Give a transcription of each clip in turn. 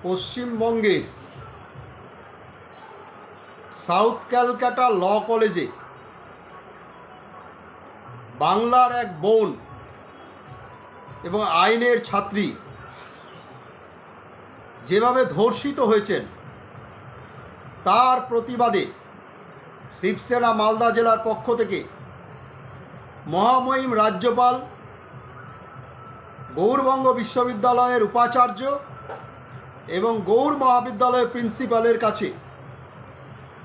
পশ্চিমবঙ্গের সাউথ ক্যালকাটা ল কলেজে বাংলার এক বোন এবং আইনের ছাত্রী যেভাবে ধর্ষিত হয়েছেন তার প্রতিবাদে শিবসেনা মালদা জেলার পক্ষ থেকে মহামহিম রাজ্যপাল, গৌড়বঙ্গ বিশ্ববিদ্যালয়ের উপাচার্য এবং গৌড় মহাবিদ্যালয়ের প্রিন্সিপালের কাছে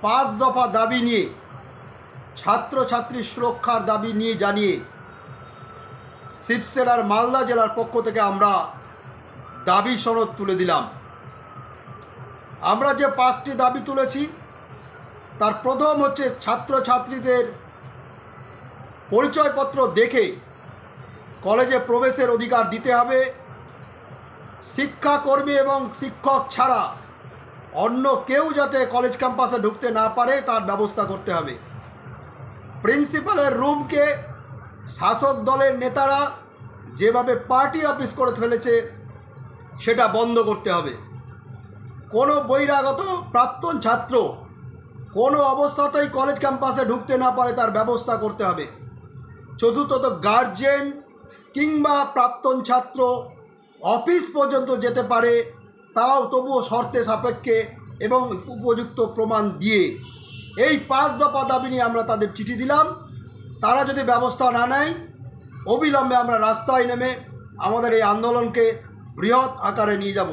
5 দফা দাবি নিয়ে, ছাত্রছাত্রী সুরক্ষার দাবি নিয়ে জানিয়ে শিবসেনার মালদা জেলার পক্ষ থেকে আমরা দাবি সনদ তুলে দিলাম। আমরা যে 5টি দাবি তুলেছি তার প্রথম হচ্ছে ছাত্রছাত্রীদের পরিচয়পত্র দেখে কলেজে প্রবেশের অধিকার দিতে হবে। শিক্ষাকর্মী এবং শিক্ষক ছাড়া অন্য কেউ যাতে কলেজ ক্যাম্পাসে ঢুকতে না পারে তার ব্যবস্থা করতে হবে। প্রিন্সিপালের রুমকে শাসক দলের নেতারা যেভাবে পার্টি অফিস করে ফেলেছে সেটা বন্ধ করতে হবে। কোনো বহিরাগত প্রাক্তন ছাত্র কোনো অবস্থাতেই কলেজ ক্যাম্পাসে ঢুকতে না পারে তার ব্যবস্থা করতে হবে। চতুর্থত, গার্জেন কিংবা প্রাক্তন ছাত্র অফিস পর্যন্ত যেতে পারে, তাও তবুও শর্তে সাপেক্ষে এবং উপযুক্ত প্রমাণ দিয়ে। এই 5 দফা দাবি নিয়ে আমরা তাদের চিঠি দিলাম। তারা যদি ব্যবস্থা না নেয় অবিলম্বে আমরা রাস্তায় নেমে আমাদের এই আন্দোলনকে বৃহৎ আকারে নিয়ে যাব।